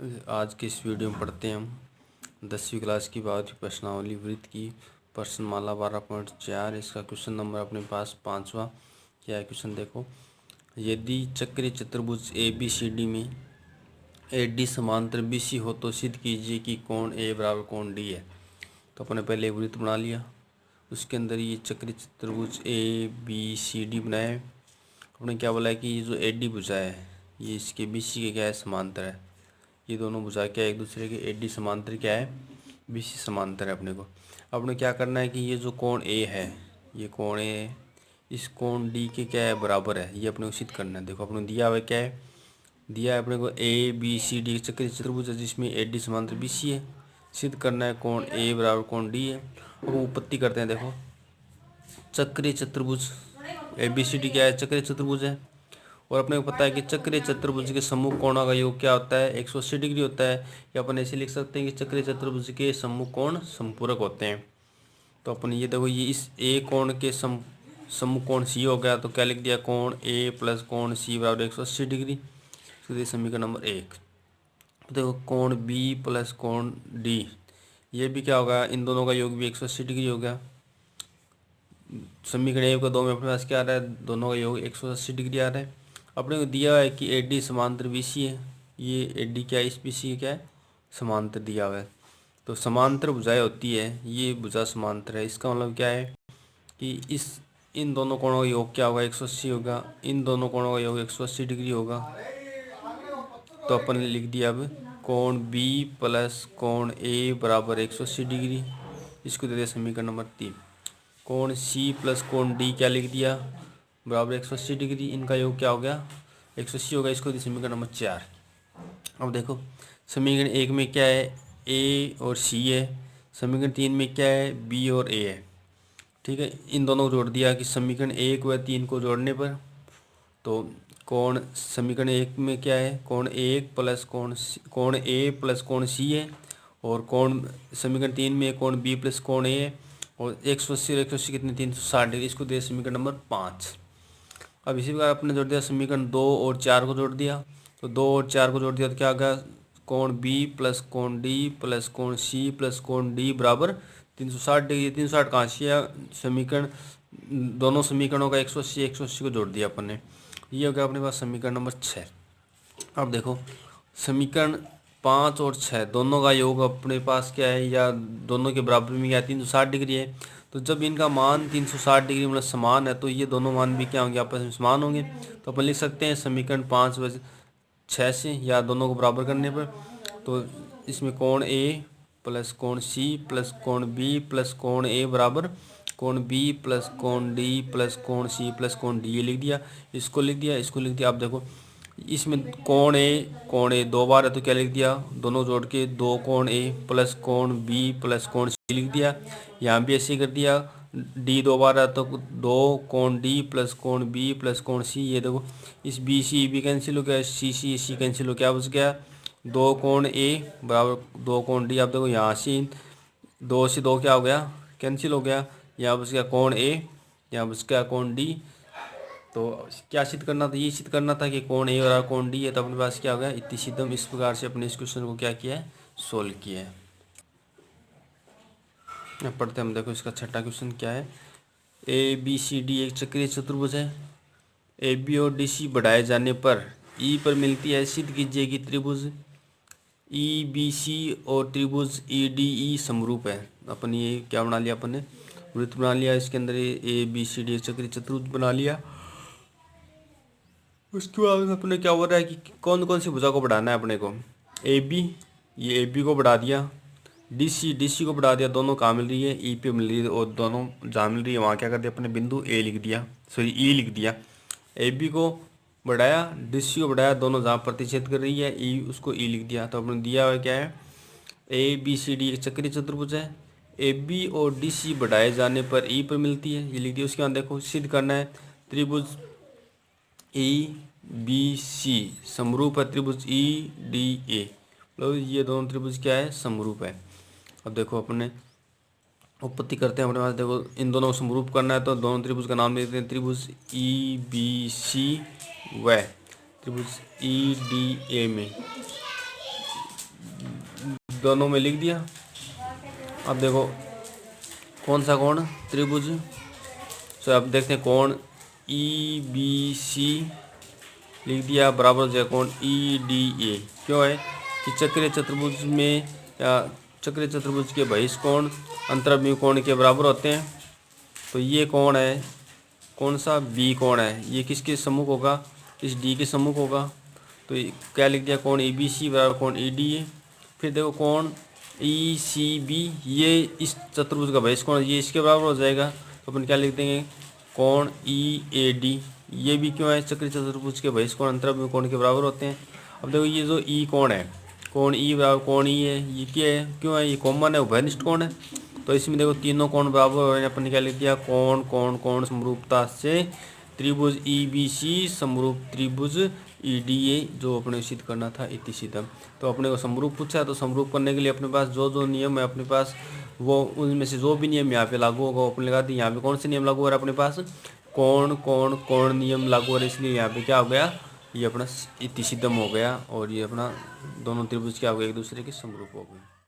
आज की इस वीडियो में पढ़ते हैं हम 10वीं क्लास की भारतीय प्रश्नावली वृत्त की प्रश्नमाला 12.4। इसका क्वेश्चन नंबर अपने पास 5वां क्या है। क्वेश्चन देखो, यदि चक्रीय चतुर्भुज ए बी सी डी में ए डी समांतर बी सी हो तो सिद्ध कीजिए कि कोण ए बराबर कोण डी है। तो अपने पहले एक वृत्त बना लिया, उसके अंदर ये चक्रीय चतुर्भुज ए बी सी डी बनाए। अपने क्या बोला है कि ये जो ए डी भुजा है ये इसके बी सी के क्या है, समांतर है। ये दोनों भुजा क्या है, एक दूसरे के ए डी समांतर क्या है, बी सी समांतर है। अपने क्या करना है कि ये जो कोण ए है, ये कोण ए है, इस कोण डी के क्या है, बराबर है। ये अपने को सिद्ध करना है। देखो अपने दिया हुआ क्या है, दिया है अपने को ए बी सी डी चक्रीय चतुर्भुज है जिसमें ए डी समांतर बी सी है। सिद्ध करना है कोण ए बराबर कोण डी है। अब उत्पत्ति करते हैं। देखो चक्रीय चतुर्भुज ए बी सी डी क्या है, चक्रीय चतुर्भुज है। और अपने को पता है कि चक्रीय चतुर्भुज के सम्मुख कोणों का योग क्या होता है, 180 डिग्री होता है। या अपन ऐसे लिख सकते हैं कि चक्रीय चतुर्भुज के सम्मुख कोण समपूरक होते हैं। तो अपन ये देखो, ये इस ए कोण के सम्मुख कोण सी हो गया, तो क्या लिख दिया, कोण ए प्लस कोण सी बराबर 180 डिग्री। तो समीकरण नंबर 1। देखो कोण बी प्लस कोण डी, ये भी क्या होगा, इन दोनों का योग भी 180 डिग्री हो गया। समीकरण 1 और 2 में अपने पास क्या आ रहा है, दोनों का योग 180 डिग्री आ रहा है। अपने को दिया है कि ए डी समांतर बी सी है। ये ए डी क्या है, इस बी सी क्या है, समांतर दिया हुआ है। तो समांतर भुजाएं होती है, ये भुजा समांतर है। इसका मतलब क्या है कि इन दोनों कोणों का योग क्या होगा, 180 होगा। इन दोनों कोणों का योग 180 डिग्री होगा। तो अपन ने लिख दिया अब कोण बी प्लस कोण ए बराबर 180 डिग्री। इसको दे दिया समीकरण नंबर 3। कोण सी प्लस कोण डी क्या लिख दिया, बराबर 180 डिग्री। इनका योग क्या हो गया, 180 होगा। इसको दिया समीकरण नंबर 4। अब देखो समीकरण 1 में क्या है, ए और सी है। समीकरण 3 में क्या है, बी और ए है। ठीक है, इन दोनों को जोड़ दिया कि समीकरण 1 व 3 को जोड़ने पर तो कोण समीकरण 1 में क्या है, कोण 1 प्लस कोण ए प्लस कोण सी है। और कोण समीकरण 3 में कोण बी प्लस कोण ए है। और 180 और 180 कितने, 360 डिग्री। इसको दे समीकरण नंबर 5। अब इसी प्रकार अपने जोड़ दिया समीकरण 2 और 4 को जोड़ दिया। तो 2 और 4 को जोड़ दिया तो क्या आ गया, कोण बी प्लस कोण डी प्लस कोण सी प्लस कोण डी बराबर 360 डिग्री। 360 कहाँ से आया, समीकरण दोनों समीकरणों का 180 180 को जोड़ दिया अपन ने। ये हो गया अपने पास समीकरण नंबर 6। अब देखो समीकरण 5 और 6 दोनों का योग अपने पास क्या है, या दोनों के बराबर में क्या है, 360 डिग्री है। तो जब इनका मान 360 डिग्री मतलब समान है, तो ये दोनों मान भी क्या होंगे, आपस में समान होंगे। तो अपन लिख सकते हैं समीकरण 5 व 6 से, या दोनों को बराबर करने पर। तो इसमें कोण ए प्लस कोण सी प्लस कोण बी प्लस कोण ए बराबर कोण बी प्लस कोण डी प्लस कोण सी प्लस कोण डी, ये लिख दिया। इसको लिख दिया, इसको लिख दिया। आप देखो इसमें कोण ए 2 बार है, तो क्या लिख दिया, दोनों जोड़ के 2 कोण ए प्लस कोण बी प्लस कोण सी लिख दिया। यहाँ भी ऐसे कर दिया, डी 2 बार है तो 2 कोण डी प्लस कोण बी प्लस कोण सी। ये देखो इस बी सी भी कैंसिल हो गया, सी कैंसिल हो, क्या बच गया, 2 कोण ए बराबर 2 कोण डी। आप देखो यहाँ से 2 से 2 क्या हो गया, कैंसिल हो गया। यहाँ बच गया कोण ए, यहाँ बच गया कोण डी। तो क्या सिद्ध करना था, ये सिद्ध करना था कि कोण ए और कोण डी है। तो अपने पास क्या हो गया, इतनी सिद्धम। इस प्रकार से अपने इस क्वेश्चन को क्या किया है, सोल्व किया है। अब पढ़ते हम। देखो इसका छठा क्वेश्चन क्या है, ए बी सी डी एक चक्रीय चतुर्भुज है। ए बी और डी सी बढ़ाए जाने पर ई पर मिलती है। सिद्ध कीजिए कि त्रिभुज ई बी सी और त्रिभुज ई डी ई समरूप है। अपन ये क्या बना लिया, अपन ने वृत्त बना लिया। इसके अंदर ए बी सी डी चक्रीय चतुर्भुज बना लिया। उसके बाद अपने क्या हो रहा है कि कौन कौन सी भुजा को बढ़ाना है अपने को, ए बी, ये ए बी को बढ़ा दिया। डी सी को बढ़ा दिया। दोनों कहाँ मिल रही है, ई पे मिल रही है। और दोनों जहाँ मिल रही है वहाँ क्या कर दिया अपने, बिंदु ए लिख दिया, सॉरी ई लिख दिया। ए बी को बढ़ाया, डी सी को बढ़ाया, दोनों जहाँ प्रतिच्छेद कर रही है ई, उसको ई लिख दिया। तो अपने दिया हुआ क्या है, ए बी सी डी एक चक्रीय चतुर्भुज है। ए बी और डी सी बढ़ाए जाने पर ई पर मिलती है, ये लिख दिया। उसके बाद देखो सिद्ध करना है त्रिभुज ई बी सी समरूप है त्रिभुज ई डी ए। मतलब ये दोनों त्रिभुज क्या है, समरूप है। अब देखो अपने उत्पत्ति करते हैं अपने पास। देखो इन दोनों को समरूप करना है तो दोनों त्रिभुज का नाम देते हैं त्रिभुज ई बी सी व त्रिभुज ई डी ए में। दोनों में लिख दिया। अब देखो कौन सा कोण त्रिभुज, तो अब देखते हैं कोण EBC लिख दिया बराबर हो जाएगा कोण EDA। क्यों है कि चक्रीय चतुर्भुज में या चक्रीय चतुर्भुज के बहिष्ठ कोण अंतर्भिमुख कोण के बराबर होते हैं। तो ये कोण है कौन सा B कोण है, ये किसके सम्मुख होगा, इस D के सम्मुख होगा। तो क्या लिख दिया कोण EBC बराबर कोण EDA। फिर देखो कोण ECB, ये इस चतुर्भुज का बहिष्ठ कोण, ये इसके बराबर हो जाएगा। तो अपन क्या लिख देंगे कोण EAD, ये भी क्यों है चक्रीय चतुर्भुज के बहिष्ठ कोण अंतर्भिमुख कोण के बराबर होते हैं। अब देखो ये जो E कोण है कोण E बराबर कोण E है, ये क्या है क्यों है, ये कॉमन है, उभयनिष्ठ कोण है। तो इसमें देखो तीनों कोण बराबर हो रहे हैं। अपन ने क्या लिख दिया कोण कोण कोण समरूपता से त्रिभुज EBC समरूप त्रिभुज EDA, जो अपने सिद्ध करना था इति सिद्धम। तो अपने को समरूप पूछा है, तो समरूप करने के लिए अपने पास जो जो नियम है अपने पास, वो उनमें से जो भी नियम यहाँ पे लागू होगा वो अपने लगा दी। यहाँ पे कौन से नियम लागू हो रहा है अपने पास, कोण कोण कोण नियम लागू हो रहा है, इसलिए यहाँ पे क्या हो गया, ये अपना इति सिद्धम हो गया और ये अपना दोनों त्रिभुज क्या हो गए एक दूसरे के समरूप हो गए।